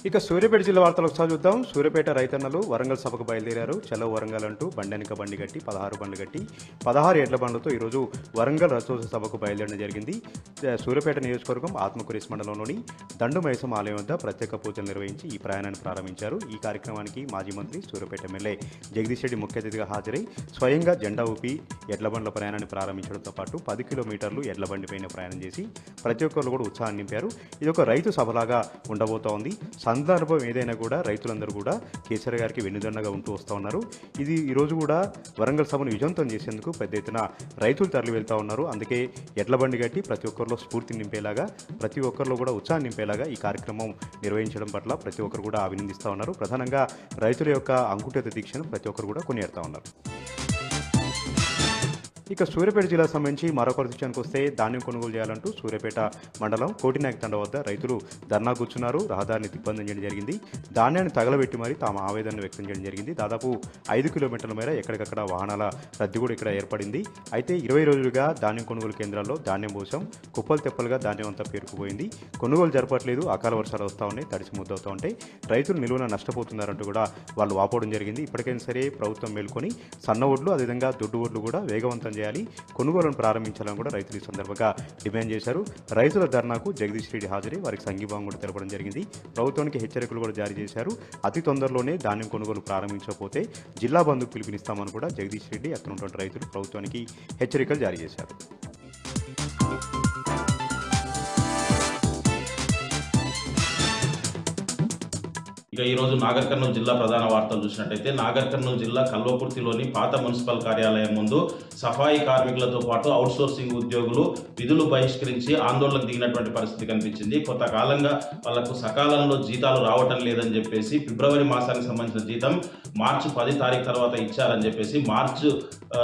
ఇక సూర్యాపేట జిల్లా వార్తలు ఒకసారి చూద్దాం. సూర్యాపేట రైతన్నలు వరంగల్ సభకు బయలుదేరారు. చలో వరంగల్ అంటూ బండెనక బండి కట్టి 16 బండ్లు కట్టి 16 ఎడ్ల బండ్లతో ఈరోజు వరంగల్ రథోత్సవ సభకు బయలుదేరడం జరిగింది. సూర్యాపేట నియోజకవర్గం ఆత్మకూరేస్ మండలంలోని దండు మైసమ్మ ఆలయం వద్ద ప్రత్యేక పూజలు నిర్వహించి ఈ ప్రయాణాన్ని ప్రారంభించారు. ఈ కార్యక్రమానికి మాజీ మంత్రి సూర్యాపేట ఎమ్మెల్యే జగదీష్ రెడ్డి ముఖ్య అతిథిగా హాజరై స్వయంగా జెండా ఊపి ఎడ్ల బండ్ల ప్రయాణాన్ని ప్రారంభించడంతో పాటు 10 కిలోమీటర్లు ఎడ్ల బండిపైన ప్రయాణం చేసి ప్రతి ఒక్కరు కూడా ఉత్సాహం నింపారు. ఇది ఒక రైతు సభలాగా ఉండబోతోంది. సందర్భం ఏదైనా కూడా రైతులందరూ కూడా కేసీఆర్ గారికి వెన్నుదన్నగా ఉంటూ వస్తూ ఉన్నారు. ఇది ఈరోజు కూడా వరంగల్ సభను విజయవంతం చేసేందుకు పెద్ద ఎత్తున రైతులు తరలి వెళ్తూ ఉన్నారు. అందుకే ఎడ్ల బండి కట్టి ప్రతి ఒక్కరిలో స్ఫూర్తి నింపేలాగా, ప్రతి ఒక్కరిలో కూడా ఉత్సాహం నింపేలాగా ఈ కార్యక్రమం నిర్వహించడం పట్ల ప్రతి ఒక్కరు కూడా అభినందిస్తూ ఉన్నారు. ప్రధానంగా రైతుల యొక్క అంకుఠిత దీక్షను ప్రతి ఒక్కరు కూడా కొనియాడుతూ ఉన్నారు. ఇక సూర్యాపేట జిల్లాకు సంబంధించి మరొక విషయానికి వస్తే ధాన్యం కొనుగోలు చేయాలంటూ సూర్యాపేట మండలం కోటినాయక్ తండ వద్ద రైతులు ధర్నా కూర్చున్నారు. రహదారిని దిగ్బంధం చేయడం జరిగింది. ధాన్యాన్ని తగలబెట్టి మరీ తాము ఆవేదనను వ్యక్తం చేయడం జరిగింది. దాదాపు 5 కిలోమీటర్ల మేర ఎక్కడికక్కడ వాహనాల రద్దీ కూడా ఇక్కడ ఏర్పడింది. అయితే 20 రోజులుగా ధాన్యం కొనుగోలు కేంద్రాల్లో ధాన్యం పోసాం, కుప్పలు తెప్పలుగా ధాన్యం అంతా పేరుకుపోయింది. కొనుగోలు జరపట్లేదు, అకాల వర్షాలు వస్తూ ఉన్నాయి, తడిసి ముద్దవుతూ ఉంటాయి, రైతులు నిలువన నష్టపోతున్నారంటూ కూడా వాళ్ళు వాపోవడం జరిగింది. ఇప్పటికైనా సరే ప్రభుత్వం మేల్కొని సన్న ఒడ్లు అదేవిధంగా దొడ్డు ఒడ్లు కూడా వేగవంతం చేయాలి, కొనుగోలును ప్రారంభించాలని కూడా రైతులు ఈ సందర్భంగా డిమాండ్ చేశారు. రైతుల ధర్నాకు జగదీష్ రెడ్డి హాజరై వారికి సంఘీభావం కూడా తెలపడం జరిగింది. ప్రభుత్వానికి హెచ్చరికలు కూడా జారీ చేశారు. అతి తొందరలోనే ధాన్యం కొనుగోలు ప్రారంభించకపోతే జిల్లా బంధుకు పిలుపునిస్తామని కూడా జగదీష్ రెడ్డి అక్కడ ఉన్నటువంటి రైతులు ప్రభుత్వానికి హెచ్చరికలు జారీ చేశారు. ఇక ఈరోజు నాగర్ కర్నూలు జిల్లా ప్రధాన వార్తలు చూసినట్టయితే నాగర్ కర్నూలు జిల్లా కల్వకుర్తిలోని పాత మున్సిపల్ కార్యాలయం ముందు సఫాయి కార్మికులతో పాటు అవుట్సోర్సింగ్ ఉద్యోగులు విధులు బహిష్కరించి ఆందోళనకు దిగినటువంటి పరిస్థితి కనిపించింది. కొంతకాలంగా వాళ్లకు సకాలంలో జీతాలు రావటం లేదని చెప్పేసి ఫిబ్రవరి మాసానికి సంబంధించిన జీతం మార్చి 10 తారీఖు తర్వాత ఇచ్చారని చెప్పేసి మార్చి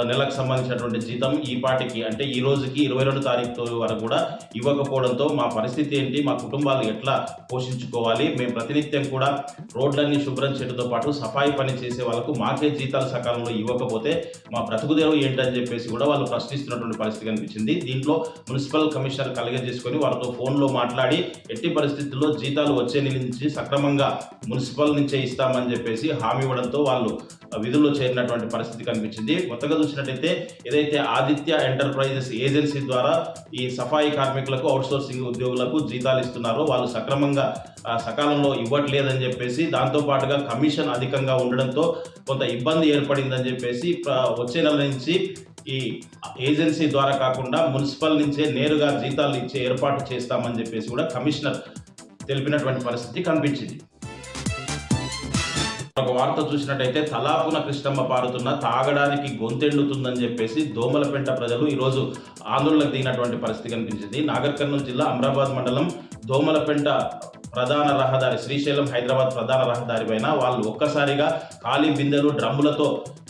నెలకు సంబంధించినటువంటి జీతం ఈ పాటికి అంటే ఈ రోజుకి 22 తారీఖు వరకు కూడా ఇవ్వకపోవడంతో మా పరిస్థితి ఏంటి, మా కుటుంబాలు ఎట్లా పోషించుకోవాలి, మేము ప్రతినిత్యం కూడా రోడ్లన్నీ శుభ్రం చేయడంతో పాటు సఫాయి పని చేసే వాళ్ళకు మాకే జీతాలు సకాలంలో ఇవ్వకపోతే మా బ్రతుకుదేవు ఏంటని చెప్పేసి కూడా వాళ్ళు ప్రశ్నిస్తున్నటువంటి పరిస్థితి కనిపించింది. దీంట్లో మున్సిపల్ కమిషనర్ కలగజేసుకొని వారితో ఫోన్లో మాట్లాడి ఎట్టి పరిస్థితుల్లో జీతాలు వచ్చే నెల నుంచి సక్రమంగా మున్సిపల్ నుంచే ఇస్తామని చెప్పేసి హామీ ఇవ్వడంతో వాళ్ళు విధుల్లో చేరినటువంటి పరిస్థితి కనిపించింది. కొత్తగా చూసినట్టయితే ఏదైతే ఆదిత్య ఎంటర్ప్రైజెస్ ఏజెన్సీ ద్వారా ఈ సఫాయి కార్మికులకు అవుట్సోర్సింగ్ ఉద్యోగులకు జీతాలు ఇస్తున్నారో వాళ్ళు సక్రమంగా సకాలంలో ఇవ్వట్లేదని చెప్పేసి, దాంతో పాటుగా కమిషన్ అధికంగా ఉండడంతో కొంత ఇబ్బంది ఏర్పడిందని చెప్పేసి వచ్చే నెల నుంచి ఈ ఏజెన్సీ ద్వారా కాకుండా మున్సిపల్ నుంచే నేరుగా జీతాలు ఇచ్చే ఏర్పాటు చేస్తామని చెప్పేసి కూడా కమిషనర్ తెలిపినటువంటి పరిస్థితి కనిపించింది. ఒక వార్త చూసినట్టయితే తలాపున కృష్ణమ్మ పారుతున్న తాగడానికి గొంతెండుతుందని చెప్పేసి దోమలపెంట ప్రజలు ఈరోజు ఆందోళనకు దిగినటువంటి పరిస్థితి కనిపించింది. నాగర్ కర్నూలు జిల్లా అమ్రాబాద్ మండలం దోమలపెంట ప్రధాన రహదారి శ్రీశైలం హైదరాబాద్ ప్రధాన రహదారి పైన వాళ్ళు ఒక్కసారిగా ఖాళీ బిందెలు డ్రమ్ములతో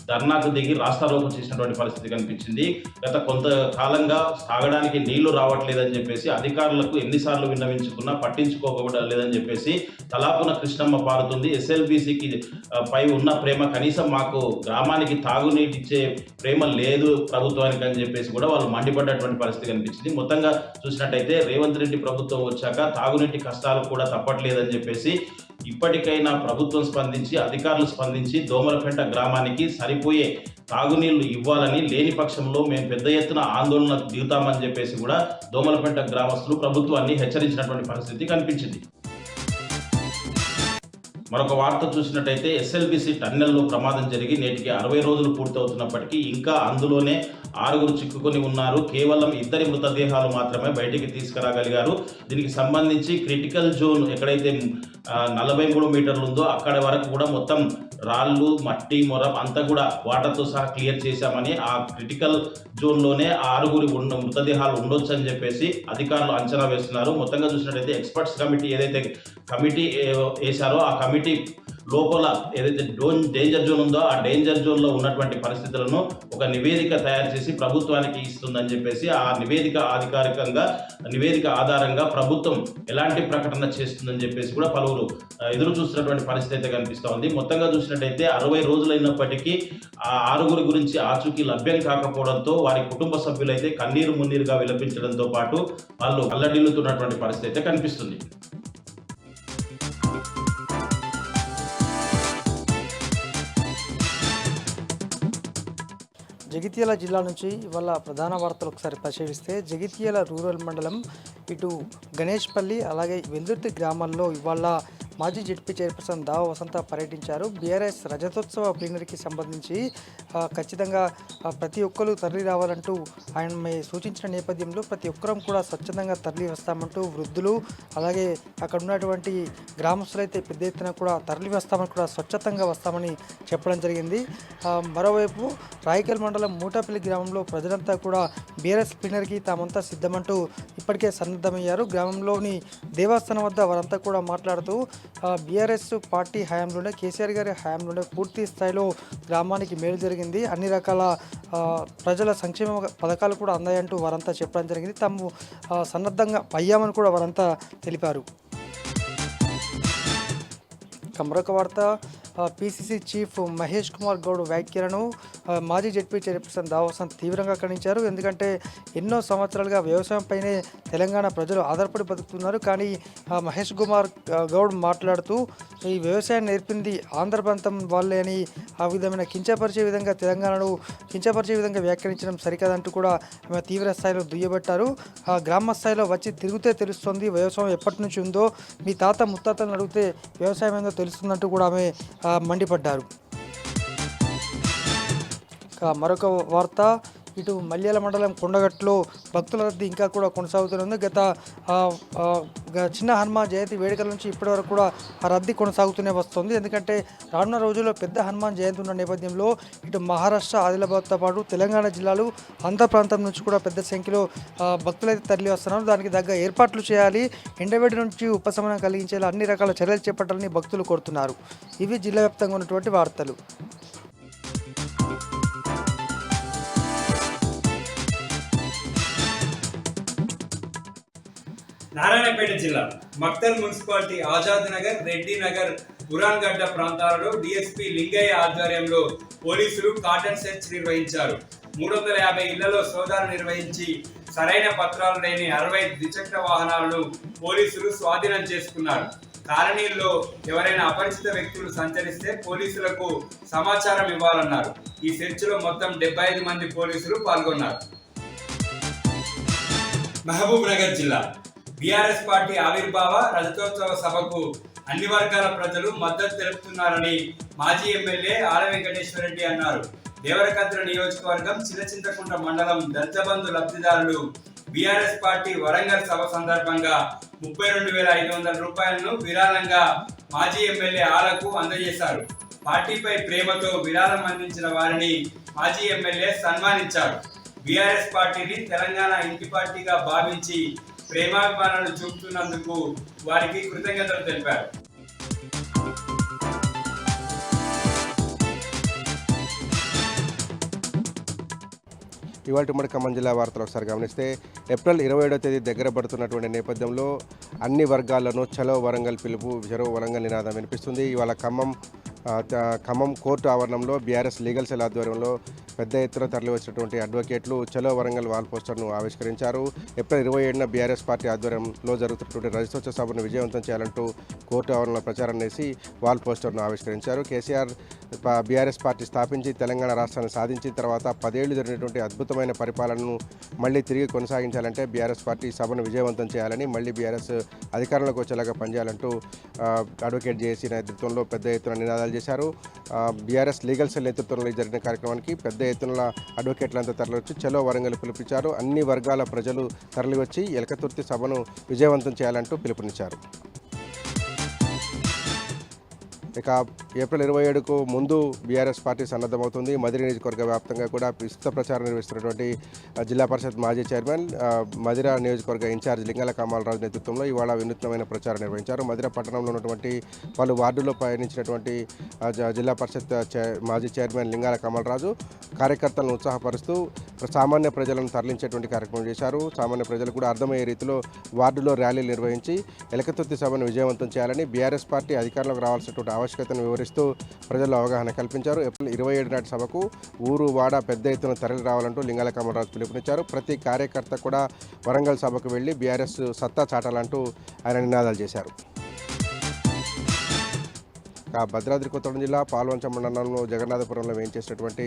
ధర్నాకు దిగి రాస్తారోకో చేసినటువంటి పరిస్థితి కనిపించింది. గత కొంతకాలంగా తాగడానికి నీళ్లు రావట్లేదని చెప్పేసి అధికారులకు ఎన్నిసార్లు విన్నవించుకున్నా పట్టించుకోలేదని చెప్పేసి తలాపున కృష్ణమ్మ పారుతుంది, ఎస్ఎల్బీసీకి పై ఉన్న ప్రేమ కనీసం మాకు గ్రామానికి తాగునీటి ఇచ్చే ప్రేమ లేదు ప్రభుత్వానికి అని చెప్పేసి కూడా వాళ్ళు మండిపడ్డటువంటి పరిస్థితి కనిపించింది. మొత్తంగా చూసినట్టయితే రేవంత్ రెడ్డి ప్రభుత్వం వచ్చాక తాగునీటి కష్టాలు కూడా తప్పట్లేదని చెప్పేసి ఇప్పటికైనా ప్రభుత్వం స్పందించి అధికారులు స్పందించి దోమలపెంట గ్రామానికి సరిపోయే తాగునీళ్లు ఇవ్వాలని, లేని పక్షంలో మేము పెద్ద ఎత్తున ఆందోళన దిగుతామని చెప్పేసి కూడా దోమలపెంట గ్రామస్తులు ప్రభుత్వాన్ని హెచ్చరించినటువంటి పరిస్థితి కనిపించింది. మరొక వార్త చూసినట్టయితే ఎస్ఎల్బీసీ టన్నెల్లో ప్రమాదం జరిగి నేటికి 60 రోజులు పూర్తవుతున్నప్పటికీ ఇంకా అందులోనే 6 చిక్కుకొని ఉన్నారు. కేవలం 2 మృతదేహాలు మాత్రమే బయటికి తీసుకురాగలిగారు. దీనికి సంబంధించి క్రిటికల్ జోన్ ఎక్కడైతే 43 మీటర్లు ఉందో అక్కడ వరకు కూడా మొత్తం రాళ్ళు మట్టి మొర అంతా కూడా వాటర్తో సహా క్లియర్ చేశామని, ఆ క్రిటికల్ జోన్లోనే 6 మృతదేహాలు ఉండొచ్చు అని చెప్పేసి అధికారులు అంచనా వేస్తున్నారు. మొత్తంగా చూసినట్టయితే ఎక్స్పర్ట్స్ కమిటీ ఏదైతే కమిటీ వేశారో ఆ కమిటీ లోపల ఏదైతే డేంజర్ జోన్ ఉందో ఆ డేంజర్ జోన్లో ఉన్నటువంటి పరిస్థితులను ఒక నివేదిక తయారు చేసి ప్రభుత్వానికి ఇస్తుందని చెప్పేసి ఆ నివేదిక ఆధారంగా ప్రభుత్వం ఎలాంటి ప్రకటన చేస్తుందని చెప్పేసి కూడా పలువురు ఎదురు చూస్తున్నటువంటి పరిస్థితి అయితే కనిపిస్తూ ఉంది. మొత్తంగా చూసినట్టయితే 60 రోజులైనప్పటికీ ఆ 6 గురించి ఆచూకీ లభ్యం కాకపోవడంతో వారి కుటుంబ సభ్యులైతే కన్నీరు మున్నీరుగా విలపించడంతో పాటు వాళ్ళు అల్లడిల్లుతున్నటువంటి పరిస్థితి అయితే కనిపిస్తుంది. జగిత్యాల జిల్లా నుంచి ఇవాళ ప్రధాన వార్తలు ఒకసారి పరిశీలిస్తే జగిత్యాల రూరల్ మండలం ఇటు గణేష్పల్లి అలాగే వెల్దుర్తి గ్రామాల్లో ఇవాళ మాజీ జెడ్పీ చైర్పర్సన్ దావ వసంత పర్యటించారు. బీఆర్ఎస్ రజతోత్సవ ప్లీనరీకి సంబంధించి ఖచ్చితంగా ప్రతి ఒక్కరు తరలి రావాలంటూ ఆయన సూచించిన నేపథ్యంలో ప్రతి ఒక్కరం కూడా స్వచ్ఛందంగా తరలి వస్తామంటూ వృద్ధులు అలాగే అక్కడ ఉన్నటువంటి గ్రామస్తులైతే పెద్ద ఎత్తున కూడా తరలి వస్తామని కూడా స్వచ్ఛతంగా వస్తామని చెప్పడం జరిగింది. మరోవైపు రాయకల్ మండలం మూటాపల్లి గ్రామంలో ప్రజలంతా కూడా బీఆర్ఎస్ ప్లీనరీకి తామంతా సిద్ధమంటూ ఇప్పటికే సన్నద్ధమయ్యారు. గ్రామంలోని దేవస్థానం వద్ద వారంతా కూడా మాట్లాడుతూ బీఆర్ఎస్ పార్టీ హయాంలోనే కేసీఆర్ గారి హయాంలోనే పూర్తి స్థాయిలో గ్రామానికి మేలు జరిగింది, అన్ని రకాల ప్రజల సంక్షేమ పథకాలు కూడా అందాయంటూ వారంతా చెప్పడం జరిగింది. తాము సన్నద్ధంగా అయ్యామని కూడా వారంతా తెలిపారు. మరొక వార్త, పీసీసీ చీఫ్ మహేష్ కుమార్ గౌడ్ వ్యాఖ్యలను మాజీ జెడ్పీ చైర్పర్సన్ దావ వసంత్ తీవ్రంగా ఖండించారు. ఎందుకంటే ఎన్నో సంవత్సరాలుగా వ్యవసాయంపైనే తెలంగాణ ప్రజలు ఆధారపడి బతుకుతున్నారు. కానీ మహేష్ కుమార్ గౌడ్ మాట్లాడుతూ ఈ వ్యవసాయం నేర్పింది ఆంధ్ర ప్రాంతం వాళ్ళే అని ఆ విధమైన కించపరిచే విధంగా తెలంగాణను కించపరిచే విధంగా వ్యాఖ్యానించడం సరికాదంటూ కూడా ఆమె తీవ్ర స్థాయిలో దుయ్యబట్టారు. గ్రామ స్థాయిలో వచ్చి తిరిగితే తెలుస్తుంది వ్యవసాయం ఎప్పటి నుంచి ఉందో, మీ తాత ముత్తాతలను అడిగితే వ్యవసాయం ఏందో తెలుస్తుందంటూ కూడా ఆమె మండిపడ్డారు. మరొక వార్త, ఇటు మల్యాల మండలం కొండగట్టులో భక్తుల రద్దీ ఇంకా కూడా కొనసాగుతుంది. గత చిన్న హనుమాన్ జయంతి వేడుకల నుంచి ఇప్పటి వరకు కూడా ఆ రద్దీ కొనసాగుతూనే వస్తుంది. ఎందుకంటే రానున్న రోజుల్లో పెద్ద హనుమాన్ జయంతి ఉన్న నేపథ్యంలో ఇటు మహారాష్ట్ర, ఆదిలాబాద్తో పాటు తెలంగాణ జిల్లాలు ఆంధ్ర ప్రాంతం నుంచి కూడా పెద్ద సంఖ్యలో భక్తులైతే తరలి వస్తున్నారు. దానికి తగ్గ ఏర్పాట్లు చేయాలి, ఎండవేడి నుంచి ఉపశమనం కలిగించేలా అన్ని రకాల చర్యలు చేపట్టాలని భక్తులు కోరుతున్నారు. ఇవి జిల్లా వ్యాప్తంగా ఉన్నటువంటి వార్తలు. నారాయణపేట జిల్లా మక్తల్ మున్సిపాలిటీ ఆజాద్ నగర్, రెడ్డి నగర్, ఉరాన్గడ్డ ప్రాంతాలలో డిఎస్పీ లింగయ్య ఆధ్వర్యంలో పోలీసులు కాటన్ సెర్చ్ నిర్వహించారు. 350 ఇళ్లలో సోదాలు నిర్వహించి సరైన పత్రాలు లేని 60 ద్విచక్ర వాహనాలను పోలీసులు స్వాధీనం చేసుకున్నారు. కాలనీల్లో ఎవరైనా అపరిచిత వ్యక్తులు సంచరిస్తే పోలీసులకు సమాచారం ఇవ్వాలన్నారు. ఈ సెర్చ్లో మొత్తం 75 మంది పోలీసులు పాల్గొన్నారు. మహబూబ్ నగర్ జిల్లా బీఆర్ఎస్ పార్టీ ఆవిర్భావ రజతోత్సవ సభకు అన్ని వర్గాల ప్రజలు మద్దతు తెలుపుతున్నారని మాజీ ఎమ్మెల్యే ఆల వెంకటేశ్వర రెడ్డి అన్నారు. దేవరకద్ర నియోజకవర్గం చిన్నచింతకుంట మండలం దళితబంధు లబ్ధిదారులు బీఆర్ఎస్ పార్టీ వరంగల్ సభ సందర్భంగా 32,500 రూపాయలను విరాళంగా మాజీ ఎమ్మెల్యే ఆలకు అందజేశారు. పార్టీపై ప్రేమతో విరాళం అందించిన వారిని మాజీ ఎమ్మెల్యే సన్మానించారు. బీఆర్ఎస్ పార్టీని తెలంగాణ ఇంటి పార్టీగా భావించి ప్రేమాభిమానాలు చూపుతున్నందుకు వారికి కృతజ్ఞతలు తెలిపారు. ఇవాళ ఉమ్మడి ఖమ్మం జిల్లా వార్తలు ఒకసారి గమనిస్తే ఏప్రిల్ 27వ తేదీ దగ్గర పడుతున్నటువంటి నేపథ్యంలో అన్ని వర్గాలను చలో వరంగల్ పిలుపు, చలో వరంగల్ నినాదం వినిపిస్తుంది. ఇవాళ ఖమ్మం కోర్టు ఆవరణంలో బీఆర్ఎస్ లీగల్ సెల్ ఆధ్వర్యంలో పెద్ద ఎత్తున తరలి వచ్చినటువంటి అడ్వకేట్లు చలో వరంగల్ వాల్ పోస్టర్ను ఆవిష్కరించారు. ఏప్రిల్ 27న బీఆర్ఎస్ పార్టీ ఆధ్వర్యంలో జరుగుతున్నటువంటి రజతోత్సవ సభను విజయవంతం చేయాలంటూ కోర్టు ఆవరణలో ప్రచారం చేసి వాల్ పోస్టర్ను ఆవిష్కరించారు. కేసీఆర్ బీఆర్ఎస్ పార్టీ స్థాపించి తెలంగాణ రాష్ట్రాన్ని సాధించిన తర్వాత 10 ఏళ్లు జరిగినటువంటి అద్భుతమైన పరిపాలనను మళ్ళీ తిరిగి కొనసాగించాలంటే బీఆర్ఎస్ పార్టీ సభను విజయవంతం చేయాలని, మళ్ళీ బీఆర్ఎస్ అధికారంలోకి వచ్చేలాగా పనిచేయాలంటూ అడ్వకేట్ జేఏసీ నేతృత్వంలో పెద్ద ఎత్తున నినాదాలు చేశారు. బీఆర్ఎస్ లీగల్ సెల్ నేతృత్వంలో జరిగిన కార్యక్రమానికి పెద్ద ఎత్తున అడ్వకేట్లంతా తరలివచ్చి చలో వరంగల్ పిలుపునిచ్చారు. అన్ని వర్గాల ప్రజలు తరలివచ్చి ఎలకతుర్తి సభను విజయవంతం చేయాలంటూ పిలుపునిచ్చారు. ఇక ఏప్రిల్ 27కు ముందు బీఆర్ఎస్ పార్టీ సన్నద్ధమవుతుంది. మదిర నియోజకవర్గ వ్యాప్తంగా కూడా విస్తృత ప్రచారం నిర్వహిస్తున్నటువంటి జిల్లా పరిషత్ మాజీ చైర్మన్, మదిర నియోజకవర్గ ఇన్ఛార్జ్ లింగాల కామాలరాజు నేతృత్వంలో ఇవాళ వినూత్నమైన ప్రచారం నిర్వహించారు. మదిర పట్టణంలో ఉన్నటువంటి పలు వార్డుల్లో పయనించినటువంటి జిల్లా పరిషత్ మాజీ చైర్మన్ లింగాల కామాలరాజు కార్యకర్తలను ఉత్సాహపరుస్తూ సామాన్య ప్రజలను తరలించేటువంటి కార్యక్రమం చేశారు. సామాన్య ప్రజలు కూడా అర్థమయ్యే రీతిలో వార్డులో ర్యాలీలు నిర్వహించి ఎలకతుర్తి సభను విజయవంతం చేయాలని, బీఆర్ఎస్ పార్టీ అధికారంలోకి రావాల్సినటువంటి ఆవశ్యకతను వివరిస్తూ ప్రజల్లో అవగాహన కల్పించారు. ఏప్రిల్ 27 నాటి సభకు ఊరు వాడ పెద్ద ఎత్తున తరలి రావాలంటూ లింగాల కామరాజు పిలుపునిచ్చారు. ప్రతి కార్యకర్త కూడా వరంగల్ సభకు వెళ్లి బీఆర్ఎస్ సత్తా చాటాలంటూ ఆయన నినాదాలు చేశారు. భద్రాద్రి కొత్తగూడెం జిల్లా పాల్వంచ మండలంలో జగన్నాథపురంలో వేయించేసినటువంటి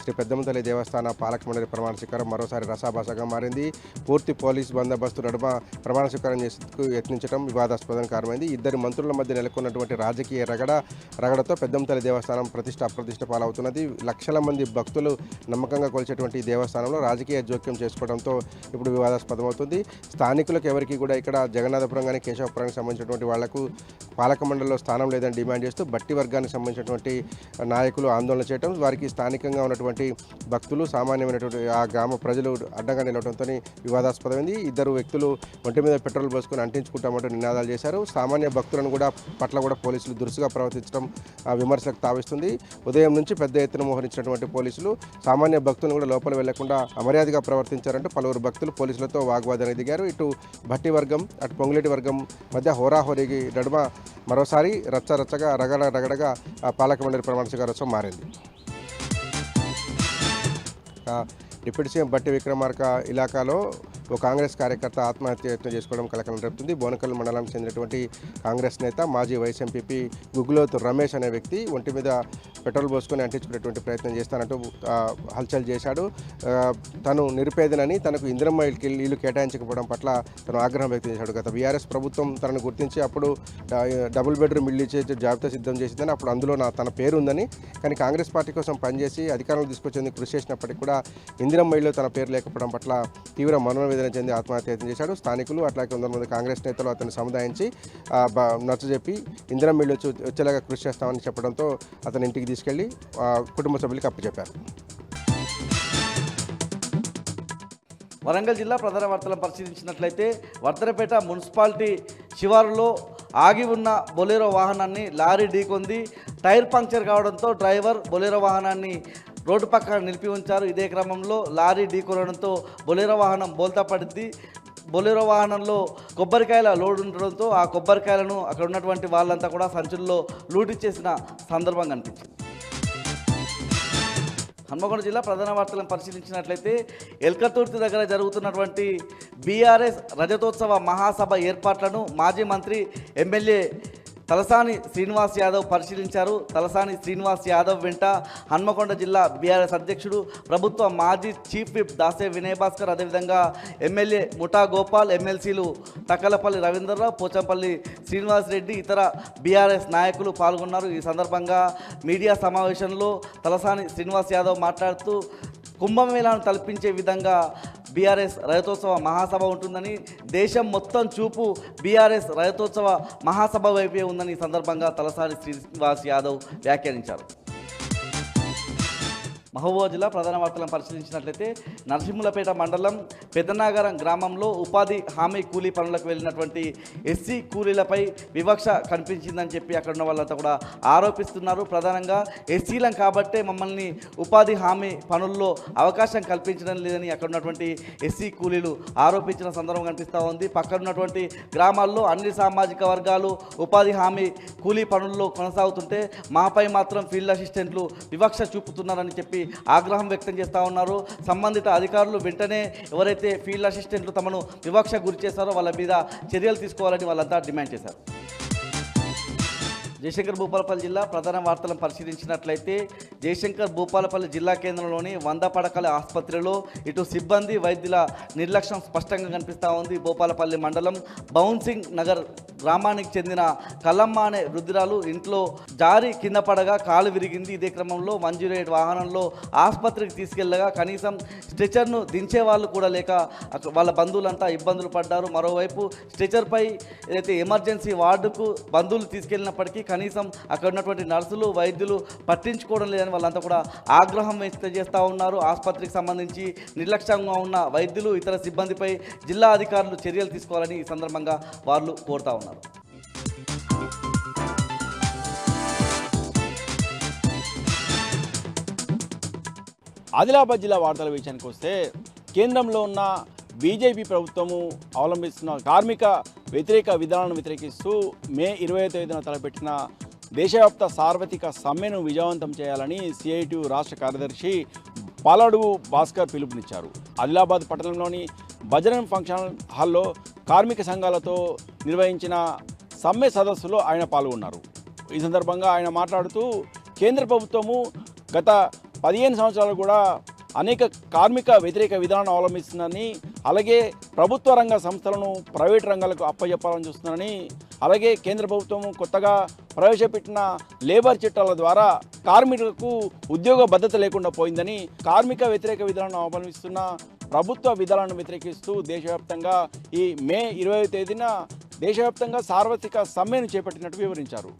శ్రీ పెద్దమ్మ తల్లి దేవస్థాన పాలక మండలి ప్రమాణ స్వీకారం మరోసారి రసాభాసగా మారింది. పూర్తి పోలీస్ బందోబస్తు నడుమ ప్రమాణ స్వీకారం చేసేందుకు యత్నించడం వివాదాస్పదం కారణమైంది. ఇద్దరు మంత్రుల మధ్య నెలకొన్నటువంటి రాజకీయ రగడతో పెద్దమ్మ తల్లి దేవస్థానం అప్రతిష్ట పాలవుతున్నది. లక్షల మంది భక్తులు నమ్మకంగా కొలిచేటువంటి ఈ దేవస్థానంలో రాజకీయ జోక్యం చేసుకోవడంతో ఇప్పుడు వివాదాస్పదమవుతుంది. స్థానికులకు ఎవరికి కూడా ఇక్కడ జగన్నాథపురం కానీ కేశవపురానికి సంబంధించినటువంటి వాళ్లకు పాలక మండలిలో స్థానం లేదని డిమాండ్ చేస్తూ బట్టి వర్గానికి సంబంధించినటువంటి నాయకులు ఆందోళన చేయడం, వారికి స్థానికంగా ఉన్నటువంటి భక్తులు సామాన్యమైనటువంటి ఆ గ్రామ ప్రజలు అడ్డంగా నిలవడంతో వివాదాస్పదమైంది. ఇద్దరు వ్యక్తులు ఒంటి మీద పెట్రోల్ పోసుకొని అంటించుకుంటామంటూ నినాదాలు చేశారు. సామాన్య భక్తులను పట్ల కూడా పోలీసులు దురుసుగా ప్రవర్తించడం విమర్శలకు తావిస్తుంది. ఉదయం నుంచి పెద్ద ఎత్తున మోహరించినటువంటి పోలీసులు సామాన్య భక్తులను కూడా లోపల వెళ్లకుండా అమర్యాదగా ప్రవర్తించారంటూ పలువురు భక్తులు పోలీసులతో వాగ్వాదానికి దిగారు. ఇటు భట్టి వర్గం అటు పొంగులేటి వర్గం మధ్య హోరాహోరీకి నడుమ మరోసారి రచ్చరచ్చగా రగడగా పాలక మండలి ప్రమాణ స్వీకారోత్సవం మారింది. డిప్యూటీ సీఎం బట్టి విక్రమార్క ఇలాకాలో ఓ కాంగ్రెస్ కార్యకర్త ఆత్మహత్య యత్నం చేసుకోవడం కలకలం రేపుతుంది. బోనకల్ మండలానికి చెందినటువంటి కాంగ్రెస్ నేత మాజీ వైస్ ఎంపీపీ గుగ్గులోతు రమేష్ అనే వ్యక్తి ఒంటి మీద పెట్రోల్ పోసుకొని అంటించుకునేటువంటి ప్రయత్నం చేస్తానంటూ హల్చల్ చేశాడు. తను నిరుపేదనని తనకు ఇందిరమ్మ ఇల్లు కేటాయించకపోవడం పట్ల తను ఆగ్రహం వ్యక్తం చేశాడు. గత బీఆర్ఎస్ ప్రభుత్వం తనను గుర్తించి అప్పుడు డబుల్ బెడ్రూమ్ ఇల్లు ఇచ్చే జాబితా సిద్ధం చేసిందని, అప్పుడు అందులో తన పేరు ఉందని, కానీ కాంగ్రెస్ పార్టీ కోసం పనిచేసి అధికారంలో తీసుకొచ్చేందుకు కృషి చేసినప్పటికీ కూడా ఇందిరమ్మ ఇల్లు తన పేరు లేకపోవడం పట్ల తీవ్ర మనోవేదన చెంది ఆత్మహత్య చేశాడు. స్థానికులు అట్లాగే 100 మంది కాంగ్రెస్ నేతలు అతన్ని సముదాయించి నచ్చజెప్పి ఇందిరమ్మ ఇల్లు వచ్చేలాగా కృషి చేస్తామని చెప్పడంతో అతని ఇంటికి తీసుకెళ్లి కుటుంబ సభ్యులకు అప్పచెప్పారు. వరంగల్ జిల్లా ప్రధాన వార్తలను పరిశీలించినట్లయితే వర్ధనపేట మున్సిపాలిటీ శివారులో ఆగి ఉన్న బొలెరో వాహనాన్ని లారీ ఢీకొంది. టైర్ పంక్చర్ కావడంతో డ్రైవర్ బొలెరో వాహనాన్ని రోడ్డు పక్కన నిలిపి ఉంచారు. ఇదే క్రమంలో లారీ ఢీకొనడంతో బొలెరో వాహనం బోల్తా పడింది. బొలెరో వాహనంలో కొబ్బరికాయల లోడ్ ఉండడంతో ఆ కొబ్బరికాయలను అక్కడ ఉన్నటువంటి వాళ్ళంతా కూడా సంచుల్లో లూటి చేసిన సందర్భం కనిపించింది. హన్మకొండ జిల్లా ప్రధాన వార్తలను పరిశీలించినట్లయితే ఎల్కతుర్తి దగ్గర జరుగుతున్నటువంటి బీఆర్ఎస్ రజతోత్సవ మహాసభ ఏర్పాట్లను మాజీ మంత్రి ఎమ్మెల్యే తలసాని శ్రీనివాస్ యాదవ్ పరిశీలించారు. తలసాని శ్రీనివాస్ యాదవ్ వెంట హన్మకొండ జిల్లా బీఆర్ఎస్ అధ్యక్షుడు ప్రభుత్వ మాజీ చీఫ్ విప్ దాసే వినయ్ భాస్కర్, అదేవిధంగా ఎమ్మెల్యే ముఠా గోపాల్, ఎమ్మెల్సీలు తక్కలపల్లి రవీంద్రరావు, పోచంపల్లి శ్రీనివాస్ రెడ్డి, ఇతర బీఆర్ఎస్ నాయకులు పాల్గొన్నారు. ఈ సందర్భంగా మీడియా సమావేశంలో తలసాని శ్రీనివాస్ యాదవ్ మాట్లాడుతూ కుంభమేళాను తలపించే విధంగా బీఆర్ఎస్ రజతోత్సవ మహాసభ ఉంటుందని, దేశం మొత్తం చూపు బీఆర్ఎస్ రజతోత్సవ మహాసభ వైపే ఉందని ఈ సందర్భంగా తలసాని శ్రీనివాస్ యాదవ్ వ్యాఖ్యానించారు. మహబూబాబాద్ జిల్లా ప్రధాన వార్తలను పరిశీలించినట్లయితే నరసింహులపేట మండలం పెద్దనాగరం గ్రామంలో ఉపాధి హామీ కూలీ పనులకు వెళ్ళినటువంటి ఎస్సీ కూలీలపై వివక్ష కనిపించిందని చెప్పి అక్కడ ఉన్న వాళ్ళంతా కూడా ఆరోపిస్తున్నారు. ప్రధానంగా ఎస్సీలం కాబట్టే మమ్మల్ని ఉపాధి హామీ పనుల్లో అవకాశం కల్పించడం లేదని అక్కడ ఉన్నటువంటి ఎస్సీ కూలీలు ఆరోపించిన సందర్భం కనిపిస్తూ ఉంది. పక్కన ఉన్నటువంటి గ్రామాల్లో అన్ని సామాజిక వర్గాలు ఉపాధి హామీ కూలీ పనుల్లో కొనసాగుతుంటే మాపై మాత్రం ఫీల్డ్ అసిస్టెంట్లు వివక్ష చూపుతున్నారని చెప్పి ఆగ్రహం వ్యక్తం చేస్తూ ఉన్నారు. సంబంధిత అధికారులు వెంటనే ఎవరైతే ఫీల్డ్ అసిస్టెంట్లు తమను వివక్ష గురి చేశారో వాళ్ళ మీద చర్యలు తీసుకోవాలని వాళ్ళంతా డిమాండ్ చేశారు. జయశంకర్ భూపాలపల్లి జిల్లా ప్రధాన వార్తలను పరిశీలించినట్లయితే జయశంకర్ భూపాలపల్లి జిల్లా కేంద్రంలోని 100 పడకల ఆసుపత్రిలో ఇటు సిబ్బంది వైద్యుల నిర్లక్ష్యం స్పష్టంగా కనిపిస్తూ ఉంది. భూపాలపల్లి మండలం బౌన్సింగ్ నగర్ గ్రామానికి చెందిన కల్లమ్మ అనే వృద్ధురాలు ఇంట్లో జారి కింద పడగా కాలు విరిగింది. ఇదే క్రమంలో 108 వాహనంలో ఆసుపత్రికి తీసుకెళ్లగా కనీసం స్ట్రెచర్ను దించే వాళ్ళు కూడా లేక వాళ్ళ బంధువులంతా ఇబ్బందులు పడ్డారు. మరోవైపు స్ట్రెచర్పై ఏదైతే ఎమర్జెన్సీ వార్డుకు బంధువులు తీసుకెళ్లినప్పటికీ కనీసం అక్కడ ఉన్నటువంటి నర్సులు వైద్యులు పట్టించుకోవడం లేదని వాళ్ళంతా కూడా ఆగ్రహం వ్యక్తం చేస్తూ ఉన్నారు. ఆసుపత్రికి సంబంధించి నిర్లక్ష్యంగా ఉన్న వైద్యులు ఇతర సిబ్బందిపై జిల్లా అధికారులు చర్యలు తీసుకోవాలని ఈ సందర్భంగా వాళ్ళు కోరుతా ఉన్నారు. ఆదిలాబాద్ జిల్లా వార్తల విషయానికి వస్తే కేంద్రంలో ఉన్న బీజేపీ ప్రభుత్వము అవలంబిస్తున్న కార్మిక వ్యతిరేక విధానాలను వ్యతిరేకిస్తూ మే 20వ తేదీన తలపెట్టిన దేశవ్యాప్త సార్వత్రిక సమ్మెను విజయవంతం చేయాలని సిఐటియు రాష్ట్ర కార్యదర్శి పాలడుగు భాస్కర్ పిలుపునిచ్చారు. ఆదిలాబాద్ పట్టణంలోని బజరంగ్ ఫంక్షన్ హాల్లో కార్మిక సంఘాలతో నిర్వహించిన సమ్మె సదస్సులో ఆయన పాల్గొన్నారు. ఈ సందర్భంగా ఆయన మాట్లాడుతూ కేంద్ర ప్రభుత్వము గత 15 సంవత్సరాలు కూడా అనేక కార్మిక వ్యతిరేక విధానాన్ని అవలంబిస్తుందని, అలాగే ప్రభుత్వ రంగ సంస్థలను ప్రైవేట్ రంగాలకు అప్పచెప్పాలని చూస్తున్నారని, అలాగే కేంద్ర ప్రభుత్వం కొత్తగా ప్రవేశపెట్టిన లేబర్ చట్టాల ద్వారా కార్మికులకు ఉద్యోగ భద్రత లేకుండా పోయిందని, కార్మిక వ్యతిరేక విధానాన్ని అవలంబిస్తున్న ప్రభుత్వ విధానాలను వ్యతిరేకిస్తూ దేశవ్యాప్తంగా ఈ మే 20వ తేదీన దేశవ్యాప్తంగా సార్వత్రిక సమ్మెను చేపట్టినట్టు వివరించారు.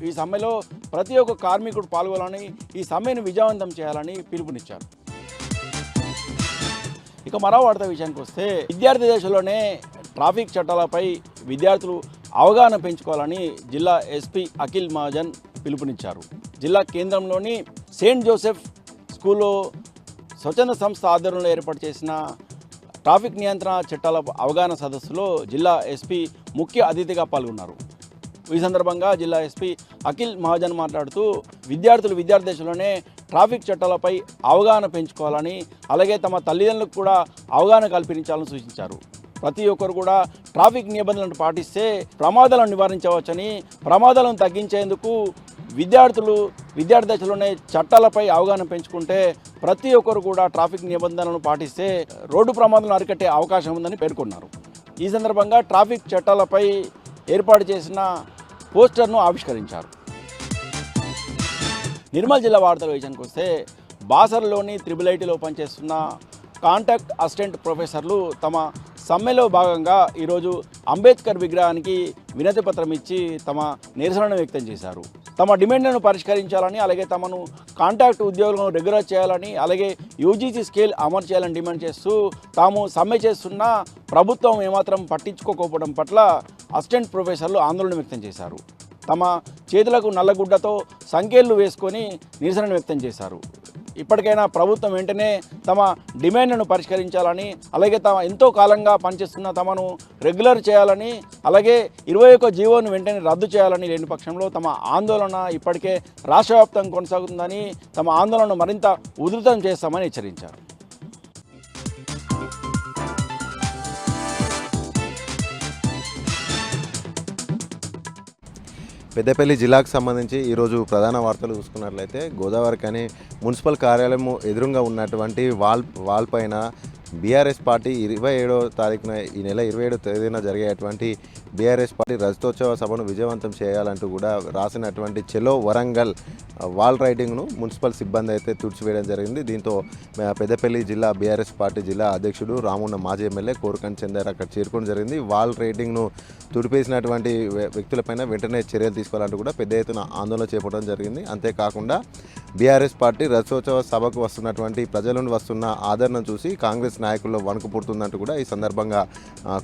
ఈ సమ్మెలో ప్రతి ఒక్క కార్మికుడు పాల్గొనాలని, ఈ సమ్మెను విజయవంతం చేయాలని పిలుపునిచ్చారు. ఇక మరో వార్త విషయానికి వస్తే, విద్యార్థి దశలోనే ట్రాఫిక్ చట్టాలపై విద్యార్థులు అవగాహన పెంచుకోవాలని జిల్లా ఎస్పీ అఖిల్ మహాజన్ పిలుపునిచ్చారు. జిల్లా కేంద్రంలోని సెయింట్ జోసెఫ్ స్కూల్లో స్వచ్ఛంద సంస్థ ఆధ్వర్యంలో ఏర్పాటు చేసిన ట్రాఫిక్ నియంత్రణ చట్టాల అవగాహన సదస్సులో జిల్లా ఎస్పీ ముఖ్య అతిథిగా పాల్గొన్నారు. ఈ సందర్భంగా జిల్లా ఎస్పీ అఖిల్ మహాజన్ మాట్లాడుతూ విద్యార్థులు విద్యార్థి దశలోనే ట్రాఫిక్ చట్టాలపై అవగాహన పెంచుకోవాలని, అలాగే తమ తల్లిదండ్రులకు కూడా అవగాహన కల్పించాలని సూచించారు. ప్రతి ఒక్కరు కూడా ట్రాఫిక్ నిబంధనలను పాటిస్తే ప్రమాదాలను నివారించవచ్చని, ప్రమాదాలను తగ్గించేందుకు విద్యార్థులు విద్యార్థి దశలోనే చట్టాలపై అవగాహన పెంచుకుంటే ప్రతి ఒక్కరు కూడా ట్రాఫిక్ నిబంధనలను పాటిస్తే రోడ్డు ప్రమాదాలను అరికట్టే అవకాశం ఉందని పేర్కొన్నారు. ఈ సందర్భంగా ట్రాఫిక్ చట్టాలపై ఏర్పాటు చేసిన పోస్టర్ను ఆవిష్కరించారు. నిర్మల్ జిల్లా వార్తల విషయానికి వస్తే, బాసర్లోని IIITలో పనిచేస్తున్న కాంటాక్ట్ అసిస్టెంట్ ప్రొఫెసర్లు తమ సమ్మెలో భాగంగా ఈరోజు అంబేద్కర్ విగ్రహానికి వినతి పత్రం ఇచ్చి తమ నిరసనను వ్యక్తం చేశారు. తమ డిమాండ్లను పరిష్కరించాలని, అలాగే తమను కాంట్రాక్ట్ ఉద్యోగులను రెగ్యులర్ చేయాలని, అలాగే యూజీసీ స్కేల్ అమలు చేయాలని డిమాండ్ చేస్తూ తాము సమ్మె చేస్తున్న ప్రభుత్వం ఏమాత్రం పట్టించుకోకపోవడం పట్ల అసిస్టెంట్ ప్రొఫెసర్లు ఆందోళన వ్యక్తం చేశారు. తమ చేతులకు నల్లగుడ్డతో సంఖ్యలు వేసుకొని నిరసనను వ్యక్తం చేశారు. ఇప్పటికైనా ప్రభుత్వం వెంటనే తమ డిమాండ్లను పరిష్కరించాలని, అలాగే తమ ఎంతో కాలంగా పనిచేస్తున్న తమను రెగ్యులర్ చేయాలని, అలాగే 21 జీవోను వెంటనే రద్దు చేయాలని, లేని పక్షంలో తమ ఆందోళన ఇప్పటికే రాష్ట్ర వ్యాప్తంగా కొనసాగుతుందని, తమ ఆందోళనను మరింత ఉధృతం చేస్తామని హెచ్చరించారు. పెద్దపల్లి జిల్లాకు సంబంధించి ఈరోజు ప్రధాన వార్తలు చూసుకున్నట్లయితే, గోదావరి కానీ మున్సిపల్ కార్యాలయం ఎదురుగా ఉన్నటువంటి వాల్ పైన బీఆర్ఎస్ పార్టీ 27వ తారీఖున ఈ నెల 27వ తేదీన జరిగేటువంటి బీఆర్ఎస్ పార్టీ రజతోత్సవ సభను విజయవంతం చేయాలంటూ కూడా రాసినటువంటి చెలో వరంగల్ వాల్ రైటింగ్ను మున్సిపల్ సిబ్బంది అయితే తుడిచివేయడం జరిగింది. దీంతో పెద్దపల్లి జిల్లా బీఆర్ఎస్ పార్టీ జిల్లా అధ్యక్షుడు రామున్న మాజీ ఎమ్మెల్యే కోరుకంటి చందర్ అక్కడ చేరుకోవడం జరిగింది. వాల్ రైటింగ్ను తుడిపేసినటువంటి వ్యక్తులపైన వెంటనే చర్యలు తీసుకోవాలంటూ కూడా పెద్ద ఎత్తున ఆందోళన చేపట్టడం జరిగింది. అంతేకాకుండా బీఆర్ఎస్ పార్టీ రజతోత్సవ సభకు వస్తున్నటువంటి ప్రజల నుండి వస్తున్న ఆదరణను చూసి కాంగ్రెస్ నాయకుల్లో వణుకు పుడుతుందంటూ కూడా ఈ సందర్భంగా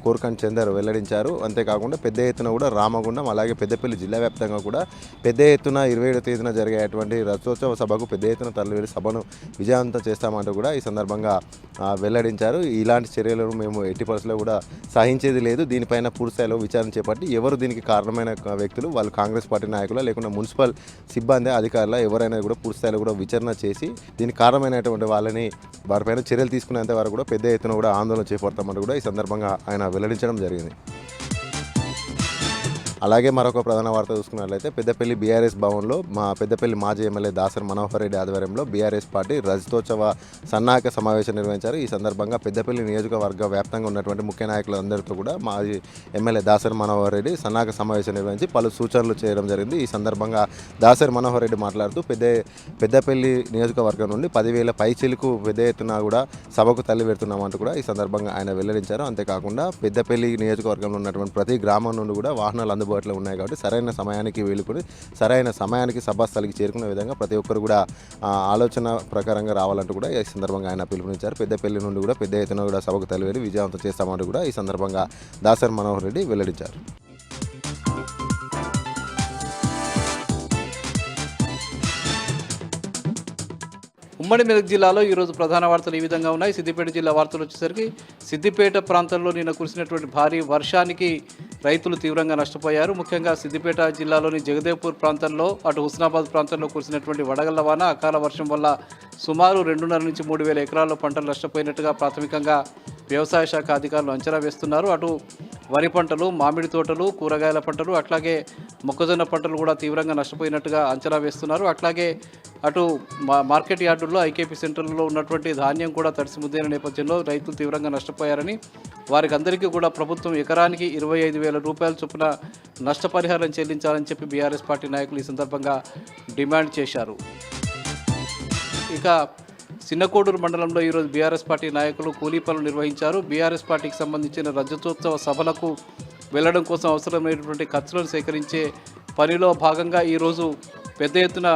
కోరుకంటి చందర్ వెల్లడించారు. అంతేకాకుండా పెద్ద ఎత్తున కూడా రామగుండం అలాగే పెద్దపల్లి జిల్లా వ్యాప్తంగా కూడా పెద్ద ఎత్తున 27వ తేదీన జరిగేటువంటి రజతోత్సవ సభకు పెద్ద ఎత్తున తరలివెళ్లి సభను విజయవంతం చేస్తామంటూ కూడా ఈ సందర్భంగా వెల్లడించారు. ఇలాంటి చర్యలను మేము ఎట్టి పరిస్థితుల్లో కూడా సహించేది లేదు. దీనిపైన పూర్తిస్థాయిలో విచారణ చేపట్టి ఎవరు దీనికి కారణమైన వ్యక్తులు, వాళ్ళు కాంగ్రెస్ పార్టీ నాయకులు లేకుండా మున్సిపల్ సిబ్బంది అధికారుల ఎవరైనా కూడా పూర్తిస్థాయిలో కూడా విచారణ చేసి దీనికి కారణమైనటువంటి వాళ్ళని వారిపైన చర్యలు తీసుకునేంత వరకు కూడా పెద్ద ఎత్తున కూడా ఆందోళన చేపడతామంటూ కూడా ఈ సందర్భంగా ఆయన వెల్లడించడం జరిగింది. అలాగే మరొక ప్రధాన వార్త చూసుకున్నట్లయితే, పెద్దపల్లి బీఆర్ఎస్ భవన్లో పెద్దపల్లి మాజీ ఎమ్మెల్యే దాసరి మనోహర్ రెడ్డి ఆధ్వర్యంలో బీఆర్ఎస్ పార్టీ రజతోత్సవ సన్నాహక సమావేశం నిర్వహించారు. ఈ సందర్భంగా పెద్దపల్లి నియోజకవర్గ వ్యాప్తంగా ఉన్నటువంటి ముఖ్య నాయకులందరితో కూడా మాజీ ఎమ్మెల్యే దాసరి మనోహర్ రెడ్డి సన్నాహక సమావేశం నిర్వహించి పలు సూచనలు చేయడం జరిగింది. ఈ సందర్భంగా దాసరి మనోహర్ రెడ్డి మాట్లాడుతూ పెద్దపల్లి నియోజకవర్గం నుండి 10,000 పైచిలకు పెద్ద ఎత్తున కూడా సభకు తల్లి పెడుతున్నామంటూ కూడా ఈ సందర్భంగా ఆయన వెల్లడించారు. అంతేకాకుండా పెద్దపల్లి నియోజకవర్గంలో ఉన్నటువంటి ప్రతి గ్రామం నుండి కూడా వాహనాలు అందుబాటులో ఉన్నాయి కాబట్టి సరైన సమయానికి వీలుకొని సరైన సమయానికి సభాస్థలికి చేరుకునే విధంగా ప్రతి ఒక్కరు కూడా ఆలోచన ప్రకారంగా రావాలంటూ కూడా ఈ సందర్భంగా ఆయన పిలుపునిచ్చారు. పెద్దపల్లి నుండి కూడా పెద్ద ఎత్తున కూడా సభకు తల్లివేలి విజయవంతం చేస్తామంటూ కూడా ఈ సందర్భంగా దాసరి మనోహర్ రెడ్డి వెల్లడించారు. ఉమ్మడి మెదక్ జిల్లాలో ఈరోజు ప్రధాన వార్తలు ఈ విధంగా ఉన్నాయి. సిద్దిపేట జిల్లా వార్తలు వచ్చేసరికి సిద్దిపేట ప్రాంతంలో నిన్న కురిసినటువంటి భారీ వర్షానికి రైతులు తీవ్రంగా నష్టపోయారు. ముఖ్యంగా సిద్దిపేట జిల్లాలోని జగదేవ్పూర్ ప్రాంతంలో, అటు హుస్నాబాద్ ప్రాంతంలో కురిసినటువంటి వడగళ్ల వాన, అకాల వర్షం వల్ల సుమారు 2.5 నుంచి 3,000 ఎకరాల్లో పంటలు నష్టపోయినట్టుగా ప్రాథమికంగా వ్యవసాయ శాఖ అధికారులు అంచనా వేస్తున్నారు. అటు వరి పంటలు, మామిడి తోటలు, కూరగాయల పంటలు, అట్లాగే మొక్కజొన్న పంటలు కూడా తీవ్రంగా నష్టపోయినట్టుగా అంచనా వేస్తున్నారు. అట్లాగే అటు మార్కెట్ యార్డుల్లో, ఐకేపీ సెంటర్లలో ఉన్నటువంటి ధాన్యం కూడా తడిసిముద్దైన నేపథ్యంలో రైతులు తీవ్రంగా నష్టపోయారని, వారికి అందరికీ కూడా ప్రభుత్వం ఎకరానికి 25,000 రూపాయల చొప్పున నష్టపరిహారం చెల్లించాలని చెప్పి బీఆర్ఎస్ పార్టీ నాయకులు ఈ సందర్భంగా డిమాండ్ చేశారు. ఇక చిన్నకోడూరు మండలంలో ఈరోజు బీఆర్ఎస్ పార్టీ నాయకులు కూలీ పనులు నిర్వహించారు. బీఆర్ఎస్ పార్టీకి సంబంధించిన రజతోత్సవ సభలకు వెళ్లడం కోసం అవసరమైనటువంటి ఖర్చులను సేకరించే పనిలో భాగంగా ఈరోజు పెద్ద ఎత్తున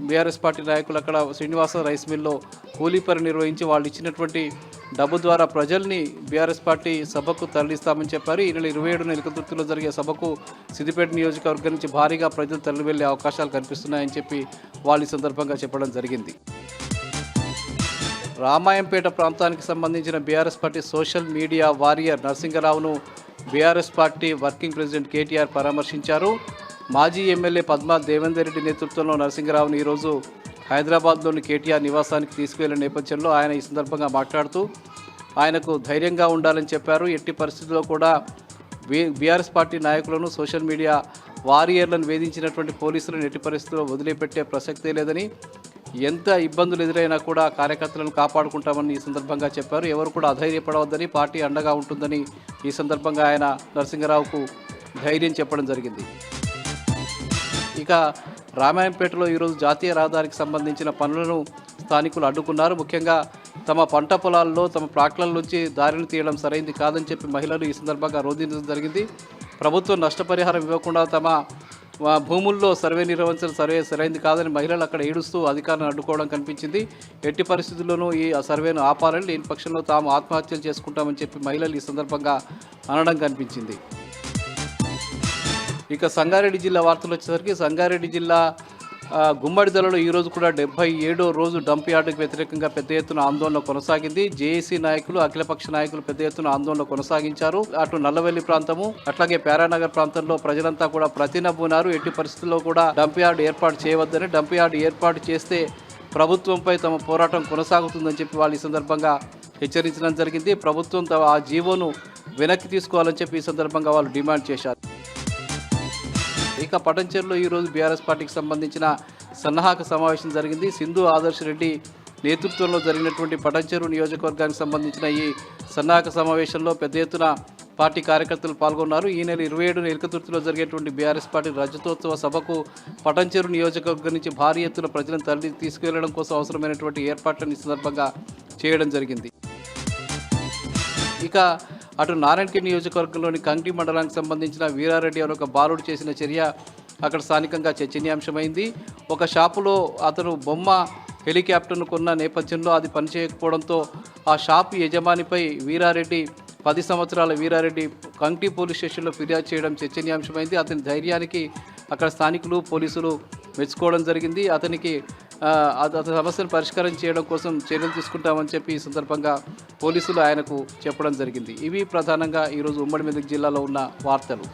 బీఆర్ఎస్ పార్టీ నాయకులు అక్కడ శ్రీనివాస రైస్ మిల్లో కూలీ పని నిర్వహించి వాళ్ళు ఇచ్చినటువంటి డబ్బు ద్వారా ప్రజల్ని బీఆర్ఎస్ పార్టీ సభకు తరలిస్తామని చెప్పారు. ఈ నెల 27న ఎలకతుర్తిలో జరిగే సభకు సిద్దిపేట నియోజకవర్గం నుంచి భారీగా ప్రజలు తరలి వెళ్లే అవకాశాలు కనిపిస్తున్నాయని చెప్పి వాళ్ళు ఈ సందర్భంగా చెప్పడం జరిగింది. రామాయంపేట ప్రాంతానికి సంబంధించిన BRS party social media warrior నరసింగరావును BRS party working president KTR పరామర్శించారు. మాజీ ఎమ్మెల్యే పద్మా దేవేందర్ రెడ్డి నేతృత్వంలో నరసింగరావును ఈరోజు హైదరాబాద్లోని కేటీఆర్ నివాసానికి తీసుకువెళ్లిన నేపథ్యంలో ఆయన ఈ సందర్భంగా మాట్లాడుతూ ఆయనకు ధైర్యంగా ఉండాలని చెప్పారు. ఎట్టి పరిస్థితుల్లో కూడా బీఆర్ఎస్ పార్టీ నాయకులను, సోషల్ మీడియా వారియర్లను వేధించినటువంటి పోలీసులను ఎట్టి పరిస్థితుల్లో వదిలిపెట్టే ప్రసక్తే లేదని, ఎంత ఇబ్బందులు ఎదురైనా కూడా కార్యకర్తలను కాపాడుకుంటామని ఈ సందర్భంగా చెప్పారు. ఎవరు కూడా అధైర్యపడవద్దని, పార్టీ అండగా ఉంటుందని ఈ సందర్భంగా ఆయన నరసింగరావుకు ధైర్యం చెప్పడం జరిగింది. ఇక రామాయంపేటలో ఈరోజు జాతీయ రహదారికి సంబంధించిన పనులను స్థానికులు అడ్డుకున్నారు. ముఖ్యంగా తమ పంట పొలాల్లో, తమ ప్లాట్ల నుంచి దారిని తీయడం సరైంది కాదని చెప్పి మహిళలు ఈ సందర్భంగా రోధించడం జరిగింది. ప్రభుత్వం నష్టపరిహారం ఇవ్వకుండా తమ భూముల్లో సర్వే నిర్వహించడం సరైంది కాదని మహిళలు అక్కడ ఏడుస్తూ అధికారులను అడ్డుకోవడం కనిపించింది. ఎట్టి పరిస్థితుల్లోనూ ఈ సర్వేను ఆపాలని, లేని పక్షంలో తాము ఆత్మహత్యలు చేసుకుంటామని చెప్పి మహిళలు ఈ సందర్భంగా అనడం కనిపించింది. ఇక సంగారెడ్డి జిల్లా వార్తలు వచ్చేసరికి సంగారెడ్డి జిల్లా గుమ్మడిదలలో ఈరోజు కూడా 77వ రోజు డంప్ యార్డుకు వ్యతిరేకంగా పెద్ద ఎత్తున ఆందోళన కొనసాగింది. జేఏసీ నాయకులు, అఖిలపక్ష నాయకులు పెద్ద ఎత్తున ఆందోళన కొనసాగించారు. అటు నల్లవెల్లి ప్రాంతము, అట్లాగే ప్యారానగర్ ప్రాంతంలో ప్రజలంతా కూడా ప్రతినబూనారు. ఎట్టి పరిస్థితుల్లో కూడా డంప్ యార్డు ఏర్పాటు చేయవద్దని, డంప్ యార్డు ఏర్పాటు చేస్తే ప్రభుత్వంపై తమ పోరాటం కొనసాగుతుందని చెప్పి వాళ్ళు ఈ సందర్భంగా హెచ్చరించడం జరిగింది. ప్రభుత్వం ఆ జీవోను వెనక్కి తీసుకోవాలని చెప్పి ఈ సందర్భంగా వాళ్ళు డిమాండ్ చేశారు. ఇక పటంచెరులో ఈరోజు బీఆర్ఎస్ పార్టీకి సంబంధించిన సన్నాహక సమావేశం జరిగింది. సింధు ఆదర్శ్ రెడ్డి నేతృత్వంలో జరిగినటువంటి పటంచెరు నియోజకవర్గానికి సంబంధించిన ఈ సన్నాహక సమావేశంలో పెద్ద ఎత్తున పార్టీ కార్యకర్తలు పాల్గొన్నారు. ఈ నెల 27న ఎలకతుర్తిలో జరిగేటువంటి బీఆర్ఎస్ పార్టీ రజతోత్సవ సభకు పటంచెరు నియోజకవర్గం నుంచి భారీ ఎత్తున ప్రజలను తీసుకువెళ్లడం కోసం అవసరమైనటువంటి ఏర్పాట్లను ఈ సందర్భంగా చేయడం జరిగింది. ఇక అటు నారాయణఖేడ్ నియోజకవర్గంలోని కంకి మండలానికి సంబంధించిన వీరారెడ్డి అనే ఒక బాలుడు చేసిన చర్య అక్కడ స్థానికంగా చర్చనీయాంశమైంది. ఒక షాపులో అతను బొమ్మ హెలికాప్టర్ను కొన్న నేపథ్యంలో అది పనిచేయకపోవడంతో ఆ షాపు యజమానిపై 10 సంవత్సరాల వీరారెడ్డి కంకి పోలీస్ స్టేషన్లో ఫిర్యాదు చేయడం చర్చనీయాంశమైంది. అతని ధైర్యానికి అక్కడ స్థానికులు, పోలీసులు మెచ్చుకోవడం జరిగింది. అతనికి అతని సమస్యను పరిష్కారం చేయడం కోసం చర్యలు తీసుకుంటామని చెప్పి ఈ సందర్భంగా పోలీసులు ఆయనకు చెప్పడం జరిగింది. ఇవి ప్రధానంగా ఈరోజు ఉమ్మడి మెదక్ జిల్లాలో ఉన్న వార్తలు.